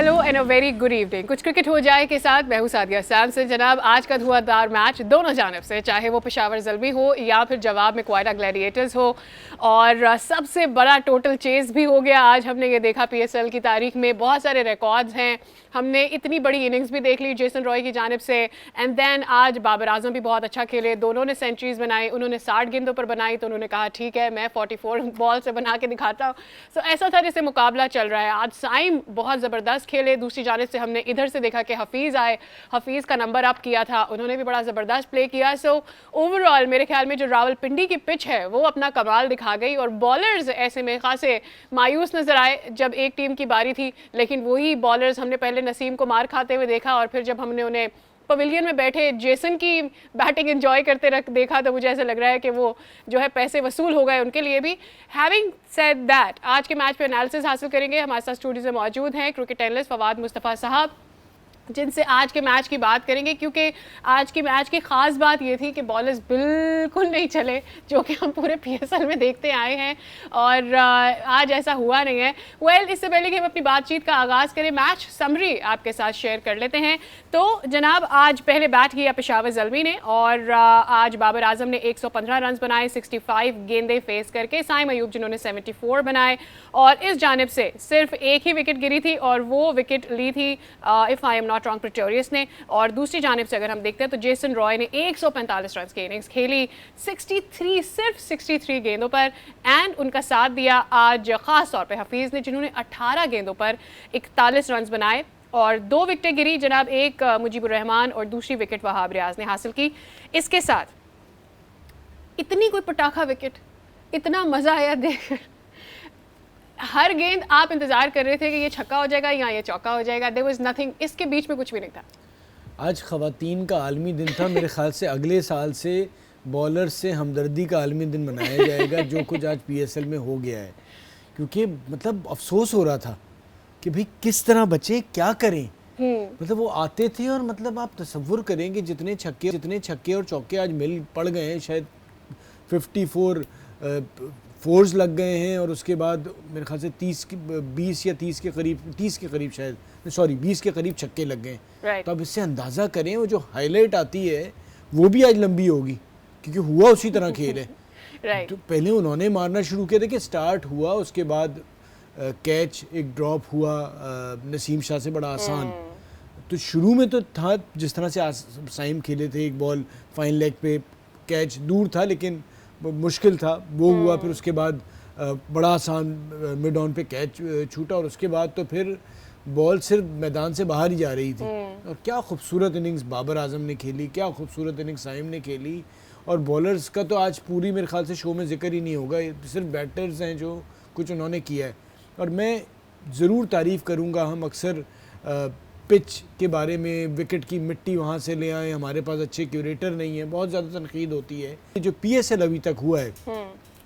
Hello and a very good evening. कुछ cricket हो जाए के साथ मैं हूं सादिया सैमसन। जनाब, आज का धुआंधार मैच दोनों जानिब से, चाहे वो पेशावर ज़ल्मी हो या फिर जवाब में क्वाइटा ग्लैडिएटर्स हो, और सबसे बड़ा टोटल चेस भी हो गया। आज हमने ये देखा पीएसएल की तारीख में बहुत सारे रिकॉर्ड्स हैं। हमने इतनी बड़ी इनिंग्स भी देख ली जेसन रॉय की जानिब से, एंड देन आज बाबर आजम भी बहुत अच्छा खेले। दोनों ने सेंचुरीज बनाई, उन्होंने 60 गेंदों पर बनाई तो उन्होंने कहा ठीक है मैं 44 बॉल से बना के दिखाता हूँ। सो ऐसा था जैसे मुकाबला चल रहा है। आज साइम बहुत ज़बरदस्त खेले। दूसरी जानिब से हमने इधर से देखा कि हफीज़ आए, हफीज़ का नंबर अप किया था, उन्होंने भी बड़ा ज़बरदस्त प्ले किया। सो ओवरऑल मेरे ख्याल में जो रावलपिंडी की पिच है वो अपना कमाल दिखा गई, और बॉलर्स ऐसे में खासे मायूस नजर आए जब एक टीम की बारी थी। लेकिन वही बॉलर्स हमने पहले नसीम को मार खाते हुए देखा, और फिर जब हमने उन्हें पवेलियन में बैठे जेसन की बैटिंग एंजॉय करते देखा तो मुझे ऐसा लग रहा है कि वो जो है पैसे वसूल हो गए उनके लिए भी। हैविंग सेड दैट, आज के मैच पे एनालिसिस हासिल करेंगे। हमारे साथ स्टूडियो में मौजूद हैं क्रिकेट एनालिस्ट फवाद मुस्तफ़ा साहब, जिनसे आज के मैच की बात करेंगे, क्योंकि आज की मैच की ख़ास बात ये थी कि बॉलर्स बिल्कुल नहीं चले, जो कि हम पूरे पीएसएल में देखते आए हैं, और आज ऐसा हुआ नहीं है। वेल, इससे पहले कि हम अपनी बातचीत का आगाज़ करें, मैच समरी आपके साथ शेयर कर लेते हैं। तो जनाब, आज पहले बैट किया पेशावर ज़ल्मी ने, और आज बाबर आजम ने 115 रन बनाए 65 गेंदें फेस करके। साइम अयूब जिन्होंने 74 बनाए, और इस जानिब से सिर्फ एक ही विकेट गिरी थी, और वो विकेट ली थी if I am not wrong Pretorius ने। और दूसरी जानिब से अगर हम देखते हैं तो जेसन रॉय ने 145 रन की इनिंग्स खेली सिर्फ 63 गेंदों पर, एंड उनका साथ दिया आज खास तौर पे हफीज़ ने, जिन्होंने 18 गेंदों पर 41 रन बनाए, और 2 विकेटें गिरी जनाब, एक मुजीबुर रहमान और दूसरी विकेट वहाब रियाज ने हासिल की। इसके साथ इतनी कोई पटाखा विकेट, इतना मज़ा आया देखकर। हर गेंद आप इंतजार कर रहे थे कि ये छक्का हो जाएगा या ये चौका हो जाएगा। देयर वाज नथिंग, इसके बीच में कुछ भी नहीं था। आज ख़वातीन का आलमी दिन था। मेरे ख्याल से अगले साल से बॉलर से हमदर्दी का आलमी दिन मनाया जाएगा, जो कुछ आज पीएसएल में हो गया है। क्योंकि मतलब अफसोस हो रहा था कि भाई किस तरह बचे, क्या करें। मतलब वो आते थे, और मतलब आप तसव्वुर करेंगे जितने छक्के और चौके आज मिल पड़ गए हैं, शायद 54 फोर्स लग गए हैं, और उसके बाद मेरे ख्याल से 20 या 30 के करीब शायद, सॉरी 20 के करीब छक्के लग गए। right. तो अब इससे अंदाज़ा करें वो जो हाईलाइट आती है वो भी आज लंबी होगी, क्योंकि हुआ उसी तरह खेल है। right. तो पहले उन्होंने मारना शुरू किया था कि स्टार्ट हुआ, उसके बाद कैच एक ड्रॉप हुआ नसीम शाह से, बड़ा आसान। तो शुरू में तो था जिस तरह से साइम खेले थे, एक बॉल फाइन लेग पे कैच दूर था लेकिन मुश्किल था, वो हुआ। फिर उसके बाद बड़ा आसान मिड ऑन पे कैच छूटा, और उसके बाद तो फिर बॉल सिर्फ मैदान से बाहर ही जा रही थी। और क्या खूबसूरत इनिंग्स बाबर आजम ने खेली, क्या खूबसूरत इनिंग्स साइम ने खेली। और बॉलर्स का तो आज पूरी मेरे ख्याल से शो में जिक्र ही नहीं होगा, सिर्फ बैटर्स हैं जो कुछ उन्होंने किया है। और मैं ज़रूर तारीफ़ करूँगा, हम अक्सर पिच के बारे में, विकेट की मिट्टी वहाँ से ले आए, हमारे पास अच्छे क्यूरेटर नहीं है, बहुत ज़्यादा तनकीद होती है। जो पीएसएल अभी तक हुआ है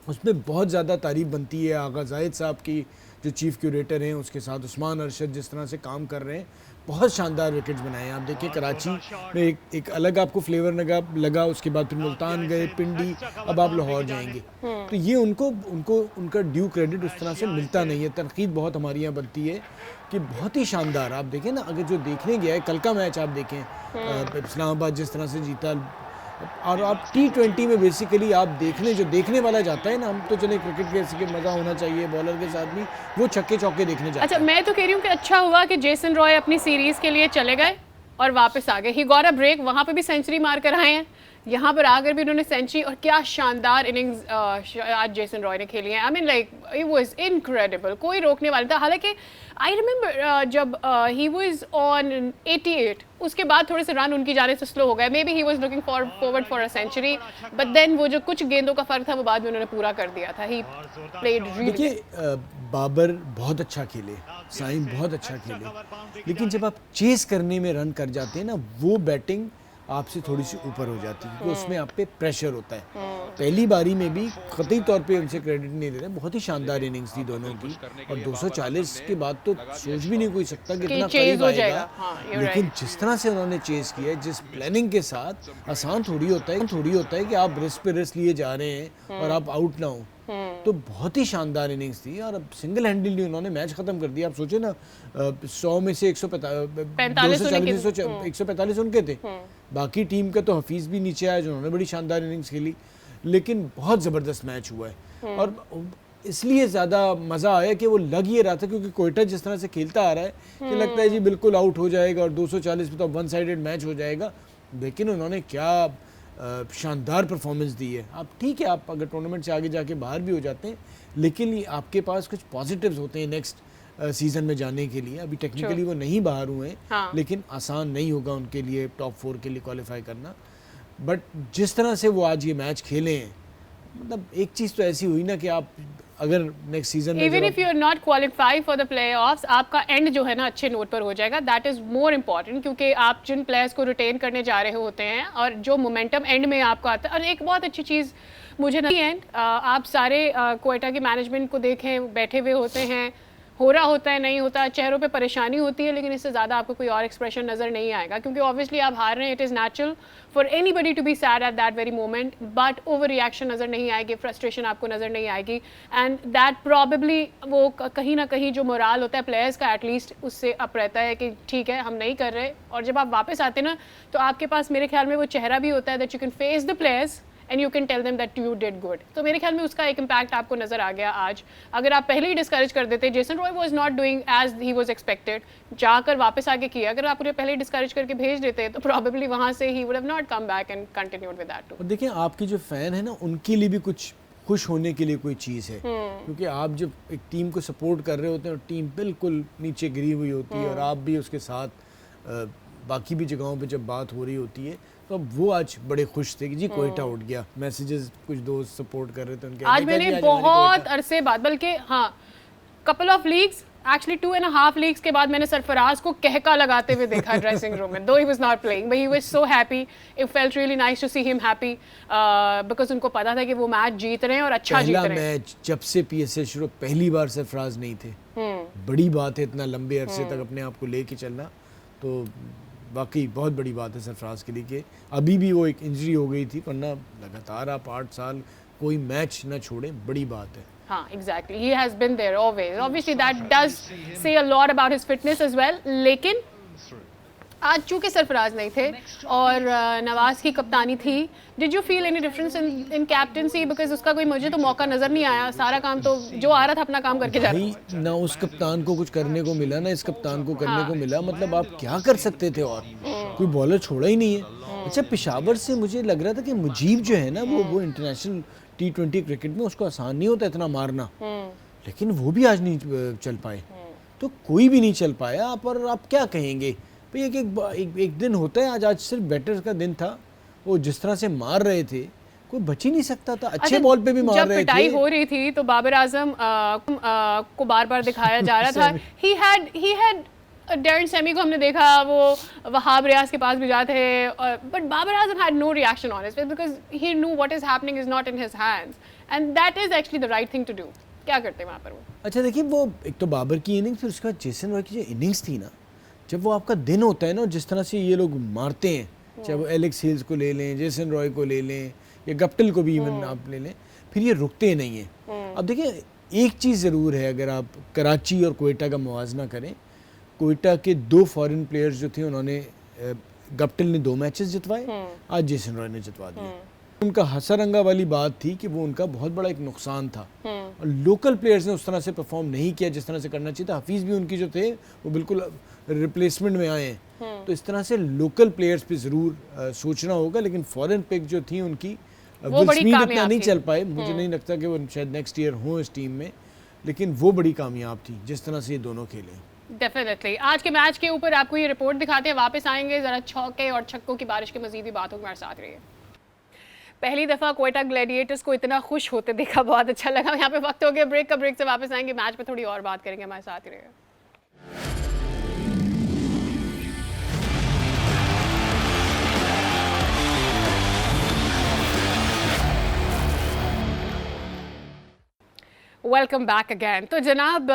उसमें बहुत ज़्यादा तारीफ़ बनती है आगा जाहिद साहब की, जो चीफ़ क्यूरेटर हैं, उसके साथ उस्मान अरशद जिस तरह से काम कर रहे हैं, बहुत शानदार विकेट्स बनाए हैं। आप देखिए कराची में एक अलग आपको फ्लेवर लगा, उसके बाद फिर मुल्तान गए, पिंडी, अब आप लाहौर जाएंगे। तो ये उनका ड्यू क्रेडिट उस तरह से मिलता नहीं है। तनकीद बहुत हमारे यहाँ बनती है कि बहुत ही शानदार। आप देखें ना, अगर जो देखने गया है कल का मैच, आप देखें इस्लामाबाद जिस तरह से जीता, और आप T20 में बेसिकली आप देखने वाला जाता है ना, हम तो चले क्रिकेट के मज़ा होना चाहिए बॉलर के साथ भी, वो छक्के चौके देखने जाते हैं। अच्छा, मैं तो कह रही हूँ कि अच्छा हुआ कि जेसन रॉय अपनी सीरीज़ के लिए चले गए और वापस आ गए। ही गॉट अ ब्रेक, वहाँ पे भी सेंचुरी मार कर आए हैं, यहाँ पर आकर भी उन्होंने सेंचुरी, और क्या शानदार इनिंग्स आज जेसन रॉय ने खेली है। I mean like it was incredible, कोई रोकने वाला था। हालांकि आई रिमेंबर जब ही वाज ऑन 88, उसके बाद थोड़े से रन उनकी जाने से स्लो हो गए। Maybe he was looking forward for a century, but then वो जो कुछ गेंदों का फ़र्क था वो बाद में उन्होंने पूरा कर दिया था। He played really. देखिए बाबर बहुत अच्छा खेले, साइम बहुत अच्छा खेले, लेकिन जब आप चेस करने में रन कर जाते हैं ना, वो बैटिंग आपसे थोड़ी सी ऊपर हो जाती है, क्योंकि उसमें आप पे प्रेशर होता है। पहली बारी में भी कतई तौर पे उनसे क्रेडिट नहीं ले रहे, बहुत ही शानदार इनिंग्स थी दोनों की, और 240 के बाद तो सोच भी नहीं कोई सकता कि इतना करीब आएगा। लेकिन जिस तरह से उन्होंने चेस किया है, जिस प्लानिंग के साथ, आसान थोड़ी होता है कि आप रिस्क पे रिस्क लिए जा रहे हैं और आप आउट ना हो। तो बहुत ही शानदार इनिंग्स थी और अब सिंगल हैंडली उन्होंने मैच खत्म कर दिया। आप सोचे ना 100 में से 145 उनके थे, बाकी टीम का तो हफीज भी नीचे आया जिन्होंने बड़ी शानदार इनिंग्स खेली, लेकिन बहुत ज़बरदस्त मैच हुआ है। और इसलिए ज़्यादा मज़ा आया कि वो लग ये रहा था क्योंकि कोयटा जिस तरह से खेलता आ रहा है कि लगता है जी बिल्कुल आउट हो जाएगा और 240 में तो वन साइडेड मैच हो जाएगा, लेकिन उन्होंने क्या शानदार परफॉर्मेंस दी है। आप ठीक है, आप अगर टूर्नामेंट से आगे जाके बाहर भी हो जाते हैं, लेकिन ये आपके पास कुछ पॉजिटिव्स होते हैं नेक्स्ट सीज़न में जाने के लिए। अभी टेक्निकली वो नहीं बाहर हुए हैं, हाँ। लेकिन आसान नहीं होगा उनके लिए टॉप 4 के लिए क्वालिफाई करना। बट जिस तरह से वो आज ये मैच खेले हैं, मतलब एक चीज़ तो ऐसी हुई ना कि आप अगर नेक्स्ट सीजन में even if you are not qualify for the playoffs, आपका एंड जो है ना अच्छे नोट पर हो जाएगा। दैट इज मोर इम्पॉर्टेंट, क्योंकि आप जिन प्लेयर्स को रिटेन करने जा रहे होते हैं और जो मोमेंटम एंड में आपका आता है। और एक बहुत अच्छी चीज़ मुझे ना एंड आप सारे कोयटा की मैनेजमेंट को देखें, बैठे हुए होते हैं, हो रहा होता है, नहीं होता, चेहरों पे परेशानी होती है, लेकिन इससे ज़्यादा आपको कोई और एक्सप्रेशन नज़र नहीं आएगा, क्योंकि ऑब्वियसली आप हार रहे हैं। It is natural for anybody to be sad at that very moment, but over reaction नज़र नहीं आएगी, फ्रस्ट्रेशन आपको नज़र नहीं आएगी। एंड दैट प्रॉबेबली वो कहीं ना कहीं जो मोराल होता है प्लेयर्स का एटलीस्ट उससे अप रहता है कि ठीक है हम नहीं कर रहे। और जब आप वापस आते ना तो आपके पास मेरे ख्याल में वो चेहरा भी होता है that you can face the players and you can tell them that you did good. तो मेरे ख्याल में उसका एक इम्पैक्ट आपको नजर आ गया आज। अगर आप पहले ही डिस्करेज कर देते, Jason Roy was not doing as he was expected, जाकर वापस आके किया, अगर आप उन्हें पहले ही डिस्करेज करके भेज देते तो प्रॉबेबली वहां से ही would have not come back and continued with that too. और देखिए आपकी जो फैन है ना, उनके लिए भी कुछ खुश होने के लिए कोई चीज़ है, क्योंकि आप जब एक टीम को सपोर्ट कर रहे होते हैं और टीम बिल्कुल नीचे गिरी हुई होती है और आप भी उसके साथ बाकी भी जगहों पे जब बात हो रही होती है, तो अब वो आज बड़े खुश थे कि जी कोयटा उठ गया। मैसेजेस कुछ दोस्त सपोर्ट कर रहे थे उनके, आज मैंने बहुत अरसे बाद, बल्कि हाँ couple of leagues, actually 2.5 leagues के बाद मैंने सरफराज को कहका लगाते हुए देखा ड्रेसिंग रूम में, though he was not playing, but he was so happy. It felt really nice to see him happy, because उनको पता था कि वो मैच जीत रहे हैं और अच्छा जीत रहे हैं। मैच जब से पीएसएल शुरू, पहली बार सरफराज नहीं थे, बड़ी बात है इतना लंबे अरसे तक अपने आप को लेके चलना, तो वाकई बहुत बड़ी बात है सरफराज के लिए कि अभी भी वो एक इंजरी हो गई थी, वरना लगातार आप 8 साल कोई मैच ना छोड़े, बड़ी बात है। हाँ, exactly. He has been there always. Obviously, that does say a lot about his fitness as well. लेकिन आज चूंकि सरफराज नहीं थे और नवाज की कप्तानी थी, did you feel any difference in captaincy? Because उसका कोई मुझे तो मौका नजर नहीं आया, सारा काम तो जो आ रहा था अपना काम करके जा रहा था। ना उस कप्तान को कुछ करने को मिला, ना इस कप्तान को करने को मिला, मतलब आप क्या कर सकते थे? और कोई बॉलर छोड़ा ही नहीं है। अच्छा, पेशावर से मुझे लग रहा था कि मुजीब जो है ना, वो इंटरनेशनल T20 क्रिकेट में उसको आसान नहीं होता इतना मारना, लेकिन वो भी आज नहीं चल पाए, तो कोई भी नहीं चल पाया। पर आप क्या कहेंगे भाई, एक दिन होता है, आज सिर्फ बैटर्स का दिन था, वो जिस तरह से मार रहे थे कोई बच ही नहीं सकता था, अच्छे बॉल पे भी मार रहे थे। जब पिटाई हो रही थी तो बाबर आजम को बार बार दिखाया जा रहा था, he had डेरन सेमी को हमने देखा, वो वहाब रियाज के पास भी जाते हैं, but Babar Azam had no reaction on it because he knew what is happening is not in his hands and that is actually the right thing to do. क्या करते हैं वहाँ पर वो? अच्छा देखिए, वो एक तो बाबर की इनिंग्स, फिर उसके बाद जेसन रॉय की जो इनिंग्स थी ना, जब वो आपका दिन होता है ना, जिस तरह से ये लोग मारते हैं, चाहे वो एलेक्स हेल्स को ले लें, जेसन रॉय को ले लें या गप्टिल को भी इवन आप ले लें, फिर ये रुकते नहीं हैं। अब देखिए एक चीज़ ज़रूर है, अगर आप कराची और कोयटा का मुवाजना करें, कोयटा के 2 फॉरेन प्लेयर्स जो थे, उन्होंने गप्टिल ने 2 मैचेस जितवाए, आज जेसन रॉय ने जितवा दिए। उनका हसरंगा वाली बात थी कि वो उनका बहुत बड़ा एक नुकसान था और लोकल प्लेयर्स ने उस तरह से परफॉर्म नहीं किया जिस तरह से करना चाहिए था। हफीज़ भी उनकी जो थे वो बिल्कुल रिप्लेसमेंट में आए हैं, तो इस तरह से लोकल प्लेयर्स पे ज़रूर सोचना होगा। लेकिन फॉरेन पिक जो थी उनकी इतना नहीं चल पाए, मुझे नहीं लगता कि वो शायद नेक्स्ट ईयर हों इस टीम में, लेकिन वो बड़ी कामयाब थी जिस तरह से ये दोनों खेले। डेफिनेटली आज के मैच के ऊपर आपको ये रिपोर्ट दिखाते हैं, वापस आएंगे, ज़रा चौके और छक्कों की बारिश की मजीद भी बात होगी, हमारे साथ रहिए। पहली दफ़ा कोयटा ग्लैडिएटर्स को इतना खुश होते देखा, बहुत अच्छा लगा। यहाँ पे वक्त हो गया ब्रेक का, ब्रेक से वापस आएंगे, मैच पे थोड़ी और बात करेंगे, हमारे साथ ही रहिए। Welcome back again. तो जनाब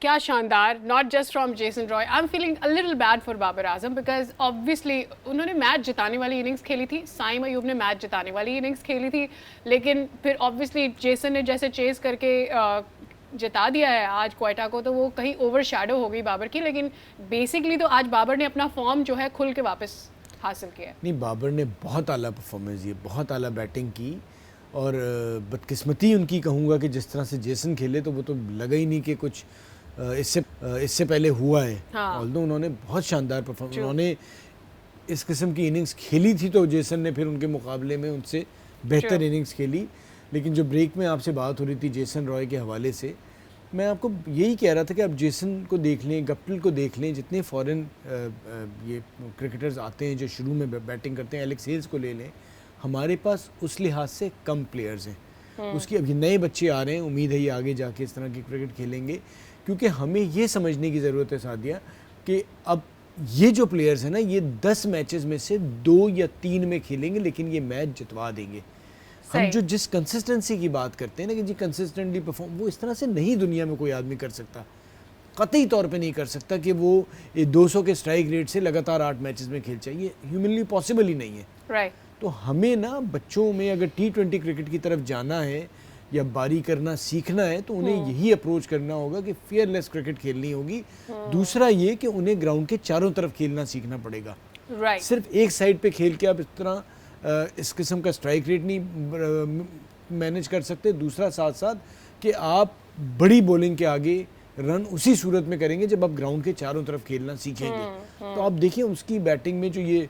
क्या शानदार, not just from Jason Roy, I am feeling a little bad for Babar Azam because obviously उन्होंने मैच जिताने वाली इनिंग्स खेली थी, साइम अयूब ने मैच जिताने वाली इनिंग्स खेली थी, लेकिन फिर ऑब्वियसली जेसन ने जैसे चेस करके जिता दिया है आज क्वेटा को, तो वो कहीं ओवर शैडो हो गई बाबर की। लेकिन बेसिकली तो आज बाबर ने अपना फॉर्म जो है खुल के वापस हासिल किया है। नहीं, बाबर ने बहुत आला परफॉर्मेंस दी, बहुत आला बैटिंग की, और बदकिस्मती उनकी कहूँगा कि जिस तरह से जेसन खेले तो वो तो लगा ही नहीं कि कुछ इससे पहले हुआ है। हाँ। ऑल्दो उन्होंने बहुत शानदार परफॉर्मेंस, उन्होंने इस किस्म की इनिंग्स खेली थी तो जेसन ने फिर उनके मुकाबले में उनसे बेहतर इनिंग्स खेली। लेकिन जो ब्रेक में आपसे बात हो रही थी जेसन रॉय के हवाले से, मैं आपको यही कह रहा था कि आप जेसन को देख लें, गप्टिल को देख लें, जितने फॉरेन ये क्रिकेटर्स आते हैं जो शुरू में बैटिंग करते हैं, एलेक्स हेल्स को ले लें, हमारे पास उस लिहाज से कम प्लेयर्स हैं। उसकी अभी नए बच्चे आ रहे हैं, उम्मीद है ये आगे जाके इस तरह की क्रिकेट खेलेंगे, क्योंकि हमें ये समझने की ज़रूरत है सादिया कि अब ये जो प्लेयर्स हैं ना, ये 10 मैचेस में से 2 या 3 में खेलेंगे, लेकिन ये मैच जितवा देंगे। हम जो जिस कंसिस्टेंसी की बात करते हैं ना कि जी कंसिस्टेंटली परफॉर्म, वो इस तरह से नहीं दुनिया में कोई आदमी कर सकता, कतई तौर पे नहीं कर सकता कि वो 200 के स्ट्राइक रेट से लगातार 8 मैचेस में खेल चाहिए, ह्यूमनली पॉसिबल ही नहीं है। राइट। तो हमें ना बच्चों में अगर T20 क्रिकेट की तरफ जाना है या बारी करना सीखना है तो उन्हें यही अप्रोच करना होगा कि फियरलेस क्रिकेट खेलनी होगी। दूसरा ये कि उन्हें ग्राउंड के चारों तरफ खेलना सीखना पड़ेगा। सिर्फ एक साइड पे खेल के आप इस तरह इस किस्म का स्ट्राइक रेट नहीं मैनेज कर सकते। दूसरा साथ साथ कि आप बड़ी बॉलिंग के आगे रन उसी सूरत में करेंगे जब आप ग्राउंड के चारों तरफ खेलना सीखेंगे। तो आप देखिए उसकी बैटिंग में जो ये,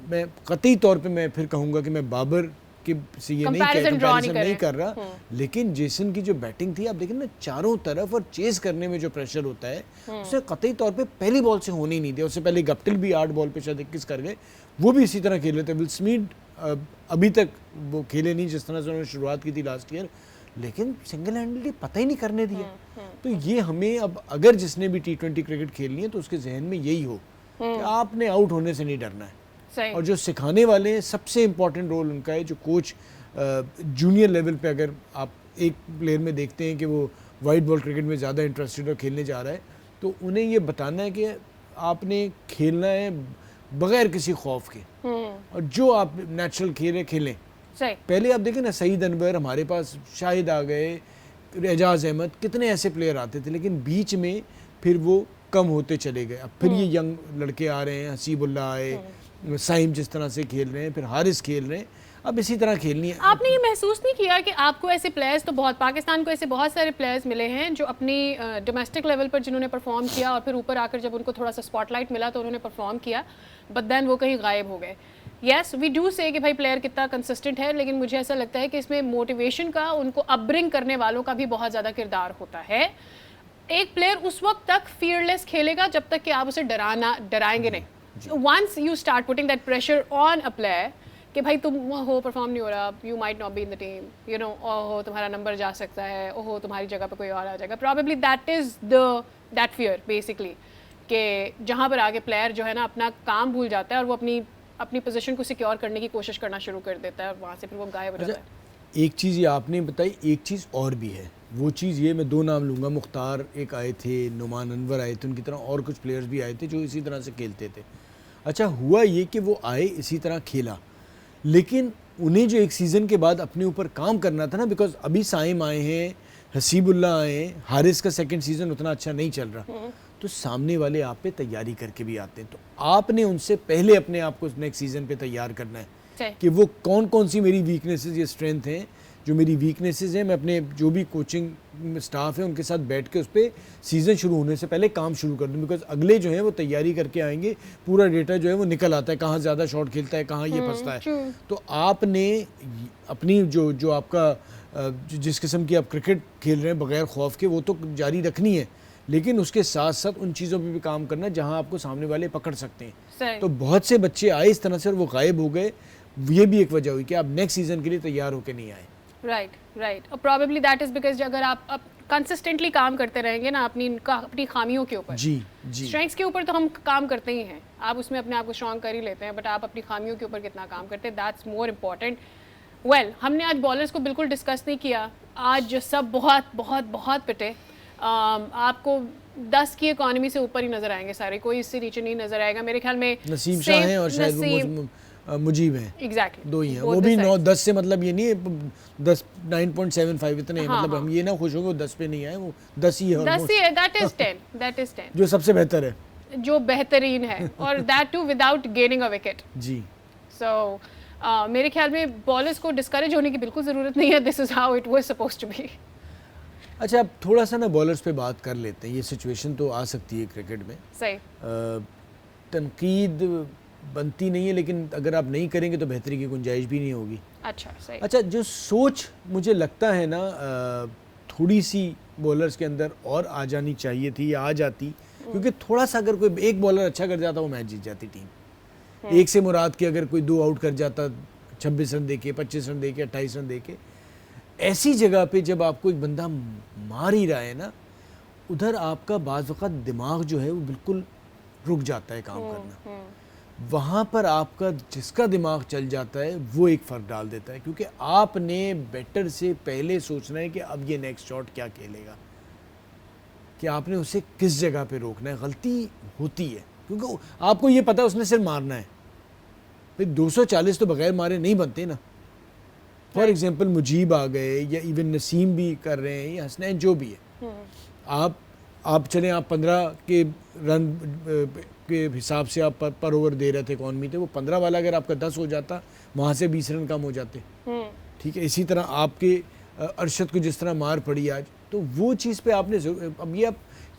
मैं कतई तौर पे मैं फिर कहूँगा कि मैं बाबर के से ये कंपैरिजन नहीं कर रहा, लेकिन जेसन की जो बैटिंग थी आप देखें ना, चारों तरफ और चेस करने में जो प्रेशर होता है उसे कतई तौर पे पहली बॉल से होने ही नहीं दिया। उससे पहले गप्टिल भी 8 बॉल पे शायद 21 कर गए, वो भी इसी तरह खेल रहे थे। विल स्मिथ अभी तक वो खेले नहीं जिस तरह से उन्होंने शुरुआत की थी लास्ट ईयर, लेकिन सिंगल हैंडली पता ही नहीं करने दिया। तो ये हमें अब अगर जिसने भी T20 क्रिकेट खेलनी है तो उसके जहन में यही हो कि आपने आउट होने से नहीं डरना है। और जो सिखाने वाले हैं, सबसे इम्पॉर्टेंट रोल उनका है। जो कोच जूनियर लेवल पे अगर आप एक प्लेयर में देखते हैं कि वो वाइट बॉल क्रिकेट में ज़्यादा इंटरेस्टेड और खेलने जा रहा है, तो उन्हें ये बताना है कि आपने खेलना है बगैर किसी खौफ के, और जो आप नेचुरल खेलें। पहले आप देखें ना, सईद अनवर, हमारे पास शाहिद आ गए, एजाज अहमद, कितने ऐसे प्लेयर आते थे, लेकिन बीच में फिर वो कम होते चले गए। अब फिर ये यंग लड़के आ रहे हैं, हसीबुल्ला आए, साइम जिस तरह से खेल रहे हैं, फिर हारिस खेल रहे हैं, अब इसी तरह खेलनी है। आपने ये महसूस नहीं किया कि आपको ऐसे प्लेयर्स, तो बहुत पाकिस्तान को ऐसे बहुत सारे प्लेयर्स मिले हैं जो अपनी डोमेस्टिक लेवल पर जिन्होंने परफॉर्म किया और फिर ऊपर आकर जब उनको थोड़ा सा स्पॉटलाइट मिला तो उन्होंने परफॉर्म किया, बट देन वो कहीं गायब हो गए। येस, वी डू से कि भाई प्लेयर कितना कंसिस्टेंट है, लेकिन मुझे ऐसा लगता है कि इसमें मोटिवेशन का, उनको अपब्रिंग करने वालों का भी बहुत ज़्यादा किरदार होता है। एक प्लेयर उस वक्त तक फियरलेस खेलेगा जब तक कि आप उसे डराएंगे नहीं। Once you start putting that pressure on a player कि भाई तुम हो, परफॉर्म नहीं हो रहा, you might not be in the team, you know, ओहो तुम्हारा नंबर जा सकता है, ओहो तुम्हारी जगह पे कोई और आ जाएगा, probably that is that fear basically, कि जहाँ पर आगे प्लेयर जो है ना अपना काम भूल जाता है और वो अपनी पोजीशन को सिक्योर करने की कोशिश करना शुरू कर देता है और वहाँ से फिर वो गायब हो जाता है। एक चीज़ ये आपने बताई, एक चीज़ और भी है, वो चीज़ ये, मैं 2 नाम लूँगा, मुख्तार एक आए थे, नुमान अनवर आए थे, उनकी तरह और कुछ प्लेयर्स भी आए थे जो इसी तरह से खेलते थे। अच्छा हुआ ये कि वो आए, इसी तरह खेला, लेकिन उन्हें जो एक सीज़न के बाद अपने ऊपर काम करना था ना, बिकॉज अभी साइम आए हैं, हसीबुल्ला आए हैं, हारिस का सेकंड सीज़न उतना अच्छा नहीं चल रहा, तो सामने वाले आप पे तैयारी करके भी आते हैं, तो आपने उनसे पहले अपने आप को नेक्स्ट सीज़न पे तैयार करना है कि वो कौन कौन सी मेरी वीकनेसेस या स्ट्रेंथ हैं। जो मेरी वीकनेसेस हैं, मैं अपने जो भी कोचिंग स्टाफ है उनके साथ बैठ के उस पर सीज़न शुरू होने से पहले काम शुरू कर दूँ, बिकॉज अगले जो है वो तैयारी करके आएंगे, पूरा डेटा जो है वो निकल आता है, कहाँ ज़्यादा शॉट खेलता है, कहाँ ये फंसता है। तो आपने अपनी जो आपका जिस किस्म की आप क्रिकेट खेल रहे हैं बगैर खौफ के, वो तो जारी रखनी है, लेकिन उसके साथ साथ उन चीज़ों पे भी काम करना जहाँ आपको सामने वाले पकड़ सकते हैं। तो बहुत से बच्चे आए इस तरह से और वो गायब हो गए, ये भी एक वजह हुई कि आप नेक्स्ट सीज़न के लिए तैयार होकर नहीं आए। राइट और प्रॉबेबली दैट इज़ बिकॉज अगर आप कंसिस्टेंटली काम करते रहेंगे ना अपनी खामियों के ऊपर, जी स्ट्रेंथ्स के ऊपर तो हम काम करते ही हैं, आप उसमें अपने आप को स्ट्रॉन्ग कर ही लेते हैं, बट आप अपनी खामियों के ऊपर कितना काम करते हैं, दैट्स मोर इम्पॉर्टेंट। वेल, हमने आज बॉलर्स को बिल्कुल डिस्कस नहीं किया, आज सब बहुत बहुत बहुत पिटे। आपको 10 की इकोनॉमी से ऊपर ही नजर आएंगे सारे, कोई इससे नीचे नहीं नजर आएगा मेरे ख्याल में। नसीम शाह हैं और शायद वो मुजीब हैं, एग्जैक्टली दो ही हैं। वो भी 9-10 से मतलब ये नहीं है 10 9.75 इतने, हाँ, मतलब हम ये ना खुश हो वो 10 पे नहीं आए, वो 10 ही है, 10 ही है, दैट इज 10 जो सबसे बेहतर है, जो बेहतरीन है, और that too without gaining a wicket. जी। सो मेरे ख्याल में बॉलर्स को डिस्करेज होने की बिल्कुल ज़रूरत नहीं है, this is how it was supposed to be. अच्छा, अब थोड़ा सा ना बॉलर्स पे बात कर लेते हैं, ये सिचुएशन तो आ सकती है क्रिकेट में, सही। तनकीद बनती नहीं है, लेकिन अगर आप नहीं करेंगे तो बेहतरी की गुंजाइश भी नहीं होगी। अच्छा, सही। अच्छा, जो सोच मुझे लगता है ना थोड़ी सी बॉलर्स के अंदर और आ जानी चाहिए थी, या आ जाती, क्योंकि थोड़ा सा अगर कोई एक बॉलर अच्छा कर जाता वो मैच जीत जाती टीम। एक से मुराद के अगर कोई 2 आउट कर जाता, 26 रन देके, 25 रन देके, 28 रन देके, ऐसी जगह पे जब आपको एक बंदा मार ही रहा है ना, उधर आपका बाज़ वक़्त दिमाग जो है वो बिल्कुल रुक जाता है काम करना। वहाँ पर आपका जिसका दिमाग चल जाता है वो एक फ़र्क डाल देता है, क्योंकि आपने बैटर से पहले सोचना है कि अब ये नेक्स्ट शॉट क्या खेलेगा, कि आपने उसे किस जगह पे रोकना है। गलती होती है क्योंकि आपको ये पता है उसने सिर्फ मारना है, भाई 240 तो बगैर मारे नहीं बनते ना। फॉर एग्जांपल मुजीब आ गए, या इवन नसीम भी कर रहे हैं, या हसनैन जो भी है, आप चलें, आप 15 के रन के हिसाब से आप पर ओवर दे रहे थे इकॉनमी थे, वो 15 वाला अगर आपका 10 हो जाता, वहाँ से 20 रन कम हो जाते। ठीक है, इसी तरह आपके अरशद को जिस तरह मार पड़ी आज, तो वो चीज़ पे आपने अब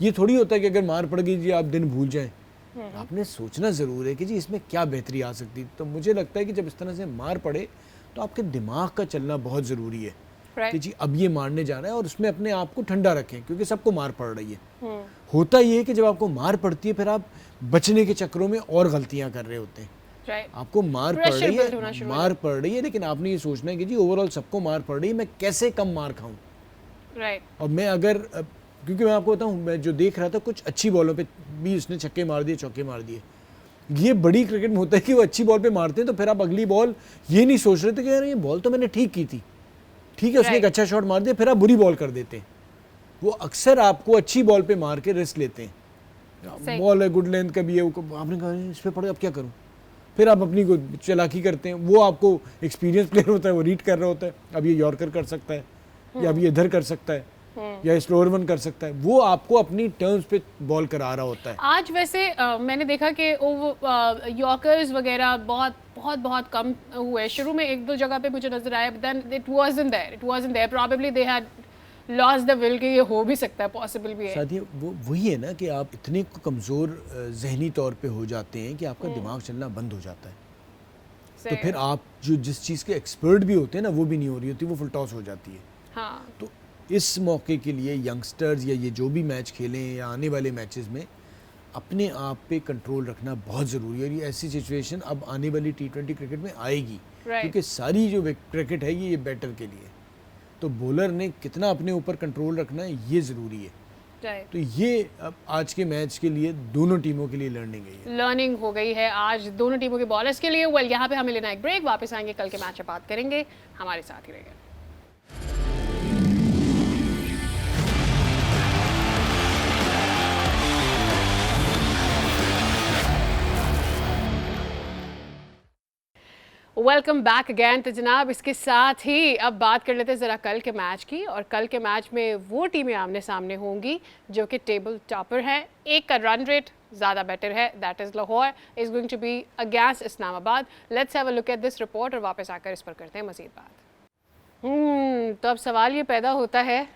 ये थोड़ी होता है कि अगर मार पड़ गई जी आप दिन भूल जाएं। आपने सोचना ज़रूर है कि जी इसमें क्या बेहतरी आ सकती। तो मुझे लगता है कि जब इस तरह से मार पड़े तो आपके दिमाग का चलना बहुत ज़रूरी है, कि जी अब ये मारने जा रहा है, और उसमें अपने आप को ठंडा रखें, क्योंकि सबको मार पड़ रही है। होता ये है कि जब आपको मार पड़ती है फिर आप बचने के चक्करों में और गलतियां कर रहे होते हैं। आपको मार पड़ रही है, लेकिन आपने ये सोचना है कि जी ओवरऑल सबको मार पड़ रही है, मैं कैसे कम मार खाऊं। और मैं अगर, क्योंकि मैं आपको बताऊं, मैं जो देख रहा था कुछ अच्छी बॉलों पे भी उसने छक्के मार दिए, चौके मार दिए। ये बड़ी क्रिकेट में होता है कि वो अच्छी बॉल पे मारते हैं तो फिर आप अगली बॉल ये नहीं सोच रहे थे कि यार ये बॉल तो मैंने ठीक की थी, ठीक है, उसने एक अच्छा शॉट मार दिया, फिर आप बुरी बॉल कर देते हैं। वो अक्सर आपको अच्छी बॉल पे मार के रिस्क लेते हैं। बॉल है गुड लेंथ का भी है, आपने कहा इस पे पड़े अब क्या करूं, फिर आप अपनी को चालाकी करते हैं। वो आपको एक्सपीरियंस प्लेयर होता है, वो रीड कर रहा होता है, अब ये यॉर्कर कर सकता है, या अब ये इधर कर सकता है, या स्लोअर वन कर सकता है, वो आपको अपनी टर्म्स पे बॉल करा रहा होता है। आज वैसे मैंने देखा कि यॉर्कर्स वगैरह बहुत बहुत बहुत कम हुए। शुरू में 1-2 जगह पे मुझे नजर आया, then it wasn't there, probably they had lost the will कि ये हो भी सकता है, पॉसिबल भी है। साथी वो वही है ना कि आप इतने कमज़ोर जहनी तौर पे हो जाते हैं कि आपका दिमाग चलना बंद हो जाता है। तो फिर आप जो जिस चीज़ के एक्सपर्ट भी होते हैं ना, वो भी नहीं हो रही होती, वो फुल टॉस हो जाती है। हाँ। तो इस मौके के लिए यंगस्टर्स या ये जो भी मैच खेलें या आने वाले मैचेस में अपने आप पे कंट्रोल रखना बहुत ज़रूरी है। और ये ऐसी सिचुएशन अब आने वाली T20 क्रिकेट में आएगी, क्योंकि सारी जो क्रिकेट है ये बैटर के लिए, तो बॉलर ने कितना अपने ऊपर कंट्रोल रखना है ये ज़रूरी है। तो ये अब आज के मैच के लिए दोनों टीमों के लिए लर्निंग हो गई है आज दोनों टीमों के बॉलर्स के लिए। वेल, यहाँ पे हमें लेना एक ब्रेक, वापस आएंगे, कल के मैच पे बात करेंगे, हमारे साथ ही रहेगा। Welcome back again. तो जनाब इसके साथ ही अब बात कर लेते हैं ज़रा कल के मैच की, और कल के मैच में वो टीमें आमने सामने होंगी जो कि टेबल टॉपर हैं, एक का रन रेट ज़्यादा बेटर है, that is Lahore is going to be against Islamabad. Let's have a look at this report और वापस आकर इस पर करते हैं मज़ीद बात। तो अब सवाल ये पैदा होता है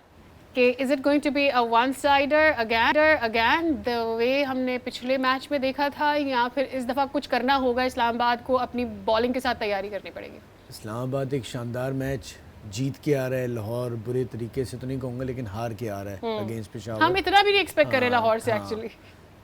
कि is it going to be a one sider again the way हमने पिछले मैच में देखा था, या फिर इस दफ़ा कुछ करना होगा, इस्लामाबाद को अपनी बॉलिंग के साथ तैयारी करनी पड़ेगी? इस्लामाबाद एक शानदार मैच जीत के आ रहा है, लाहौर बुरे तरीके से तो नहीं कहूँगा, लेकिन हार के आ रहा है अगेंस्ट पेशावर। हम इतना भी नहीं एक्सपेक्ट करें लाहौर से एक्चुअली।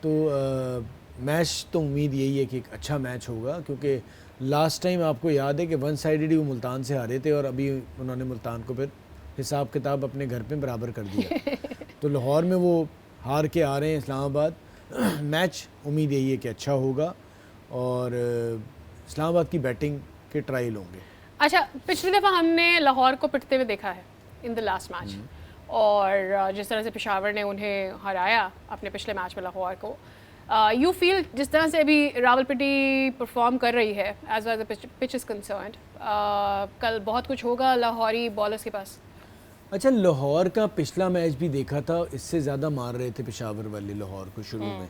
तो मैच तो उम्मीद यही है कि एक अच्छा मैच होगा, क्योंकि लास्ट टाइम आपको याद है कि वन साइडेड ही वो मुल्तान से हारे थे, और अभी उन्होंने मुल्तान को फिर हिसाब किताब अपने घर पे बराबर कर दिया। तो लाहौर में वो हार के आ रहे हैं इस्लामाबाद। मैच उम्मीद यही है कि अच्छा होगा, और इस्लामाबाद की बैटिंग के ट्रायल होंगे। अच्छा, पिछली दफ़ा हमने लाहौर को पिटते हुए देखा है, इन द लास्ट मैच, और जिस तरह से पेशावर ने उन्हें हराया अपने पिछले मैच में लाहौर को, यू फील जिस तरह से अभी रावलपिंडी परफॉर्म कर रही है as well as pitch is concerned, कल बहुत कुछ होगा लाहौरी बॉलर्स के पास? अच्छा, लाहौर का पिछला मैच भी देखा था, इससे ज़्यादा मार रहे थे पेशावर वाले लाहौर को शुरू में,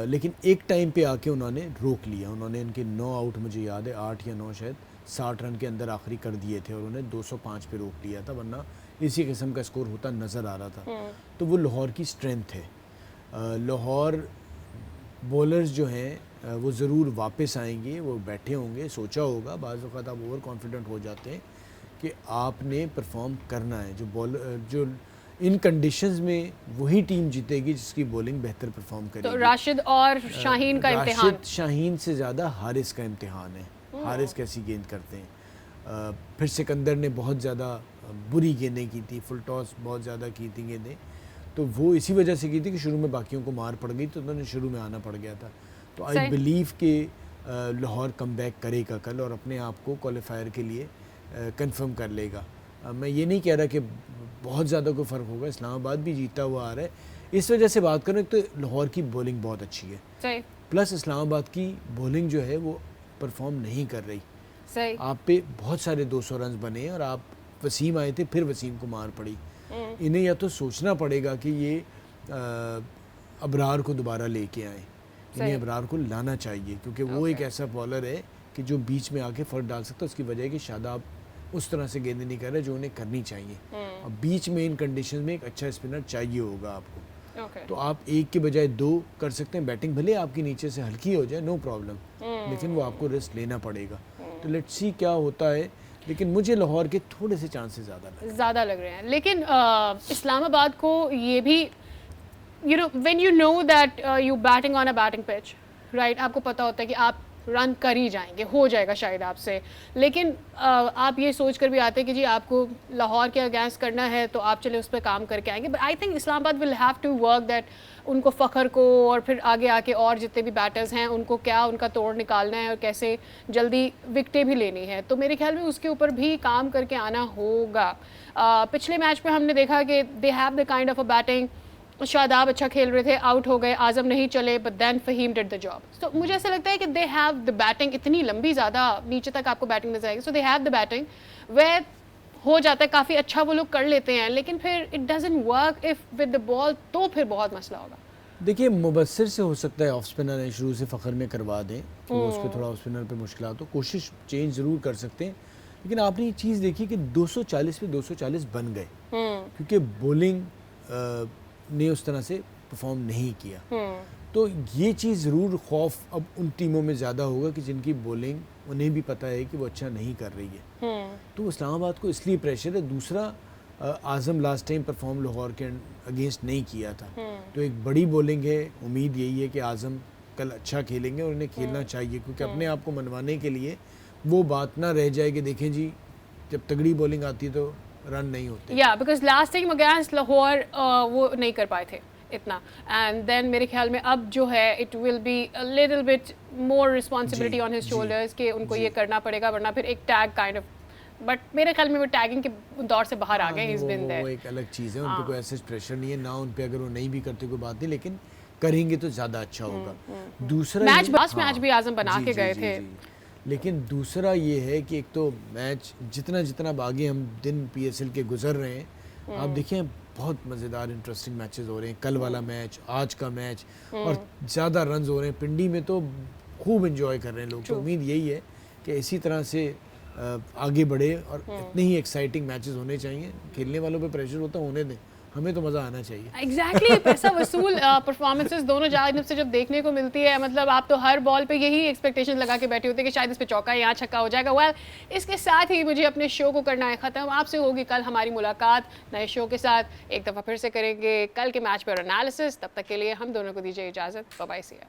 लेकिन एक टाइम पे आके उन्होंने रोक लिया। उन्होंने इनके 9 आउट, मुझे याद है 8 या 9 शायद 60 रन के अंदर आखिरी कर दिए थे, और उन्हें 205 पे रोक लिया था, वरना इसी किस्म का स्कोर होता नज़र आ रहा था। तो वो लाहौर की स्ट्रेंथ है। लाहौर बॉलर्स जो हैं वो ज़रूर वापस आएंगे, वो बैठे होंगे, सोचा होगा, बाज़ वक़्त आप ओवर कॉन्फिडेंट हो जाते हैं कि आपने परफॉर्म करना है। जो इन कंडीशंस में वही टीम जीतेगी जिसकी बॉलिंग बेहतर परफॉर्म करेगी। तो राशिद और शाहीन का इम्तिहान, राशिद शाहीन से ज़्यादा हारिस का इम्तिहान है। हारिस कैसी गेंद करते हैं। फिर सिकंदर ने बहुत ज़्यादा बुरी गेंदें की थी, फुल टॉस बहुत ज़्यादा की थी गेंदें, तो वो इसी वजह से की थी कि शुरू में बाकियों को मार पड़ गई, तो उन्होंने शुरू में आना पड़ गया था। तो आई बिलीव कि लाहौर कम बैक करेगा कल और अपने आप को क्वालिफायर के लिए कंफर्म कर लेगा। मैं ये नहीं कह रहा कि बहुत ज़्यादा कोई फ़र्क होगा, इस्लामाबाद भी जीता हुआ आ रहा है। इस वजह से बात करें तो लाहौर की बॉलिंग बहुत अच्छी है, सही, प्लस इस्लामाबाद की बॉलिंग जो है वो परफॉर्म नहीं कर रही। सही, आप पे बहुत सारे 200 रन बने और आप वसीम आए थे, फिर वसीम को मार पड़ी। इन्हें या तो सोचना पड़ेगा कि ये अबरार को दोबारा लेके आए, इन्हें अबरार को लाना चाहिए, क्योंकि वो एक ऐसा बॉलर है कि जो बीच में आके फ़र्क डाल सकता है। उसकी वजह है कि शादाब उस तरह से गेंदें नहीं कर रहे जो उन्हें करनी चाहिए, और बीच में इन कंडीशन में एक अच्छा स्पिनर चाहिए होगा आपको। तो आप एक के बजाय 2 कर सकते हैं। बैटिंग भले आपकी नीचे से हल्की हो जाए, नो प्रॉब्लम, लेकिन वो आपको रिस्क लेना पड़ेगा। तो लेट्स सी क्या होता है, लेकिन मुझे लाहौर के थोड़े से चांसेस ज़्यादा लग रहे हैं। लेकिन इस्लामाबाद को ये भी, you know, when you know that you batting on a batting pitch, right, आपको पता होता है कि आप रन कर ही जाएंगे, हो जाएगा शायद आपसे, लेकिन आप ये सोच कर भी आते हैं कि जी आपको लाहौर के अगेंस्ट करना है तो आप चले उस पर काम करके आएंगे। But I think Islamabad will have to work that, उनको फ़खर को और फिर आगे आके और जितने भी बैटर्स हैं उनको क्या उनका तोड़ निकालना है और कैसे जल्दी विकटें भी लेनी है, तो मेरे ख्याल में उसके ऊपर भी काम करके आना होगा। पिछले मैच में हमने देखा कि they have the kind of a batting, Shadab अच्छा खेल रहे थे, आउट हो गए, आज़म नहीं चले, but then Faheem did the job. तो मुझे ऐसा लगता है कि दे हैव द बैटिंग, इतनी लंबी ज़्यादा नीचे तक आपको बैटिंग नजर आएगी, सो दे हैव द बैटिंग, वे हो जाता है काफ़ी अच्छा, वो लोग कर लेते हैं, लेकिन फिर it doesn't work if with the ball, तो फिर बहुत मसला होगा। देखिए, मुबस्सिर से हो सकता है ऑफ स्पिनर है, शुरू से फ़खर में करवा दें तो उसको थोड़ा ऑफ स्पिनर पे मुश्किल हो, तो कोशिश चेंज ज़रूर कर सकते हैं। लेकिन आपने ये चीज़ देखी कि 240 पे 240 बन गए, क्योंकि बॉलिंग ने उस तरह से परफॉर्म नहीं किया। तो ये चीज़ ज़रूर खौफ अब उन टीमों में ज़्यादा होगा कि जिनकी बॉलिंग उन्हें भी पता है कि वो अच्छा नहीं कर रही है, तो इस्लामाबाद को इसलिए प्रेशर है। दूसरा, आज़म लास्ट टाइम परफॉर्म लाहौर के अगेंस्ट नहीं किया था, तो एक बड़ी बॉलिंग है, उम्मीद यही है कि आज़म कल अच्छा खेलेंगे और उन्हें खेलना चाहिए, क्योंकि अपने आप को मनवाने के लिए वो बात ना रह जाए कि देखें जी जब तगड़ी बॉलिंग आती है तो रन नहीं होते। या because last time against Lahore वो नहीं कर पाए थे इतना, एंड देन मेरे ख्याल में अब जो है it will be a little bit more responsibility on his shoulders कि उनको ये करना पड़ेगा, वरना फिर एक टैग काइंड ऑफ, बट मेरे ख्याल में वो टैगिंग के दौर से बाहर आ गए, ही इज बीन देयर। वो एक अलग चीज़ है, उन पे कोई ऐसा प्रेशर नहीं है ना उन पे, अगर वो नहीं भी करते कोई बात नहीं, लेकिन करेंगे तो ज़्यादा अच्छा होगा। दूसरा मैच लास्ट मैच भी आज़म बना के गए थे, लेकिन दूसरा ये है कि एक तो मैच जितना जितना आगे हम दिन PSL के गुजर रहे हैं, आप देखिए बहुत मज़ेदार इंटरेस्टिंग मैचेस हो रहे हैं, कल वाला मैच, आज का मैच, और ज़्यादा रन्स हो रहे हैं। पिंडी में तो खूब एंजॉय कर रहे हैं लोग, तो उम्मीद यही है कि इसी तरह से आगे बढ़े और इतने ही एक्साइटिंग मैचेस होने चाहिए। खेलने वालों पे प्रेशर होता है, होने दें, हमें तो मज़ा आना चाहिए। एग्जैक्टली पैसा वसूल परफॉर्मेंसेस दोनों जानिब से जब देखने को मिलती है, मतलब आप तो हर बॉल पे यही एक्सपेक्टेशन लगा के बैठे होते हैं कि शायद इस पे चौका, यहाँ छक्का हो जाएगा। वेल, इसके साथ ही मुझे अपने शो को करना है ख़त्म। आपसे होगी कल हमारी मुलाकात नए शो के साथ, एक दफ़ा फिर से करेंगे कल के मैच पर एनालिसिस। तब तक के लिए हम दोनों को दीजिए इजाज़त, बाय बाय, सी यू।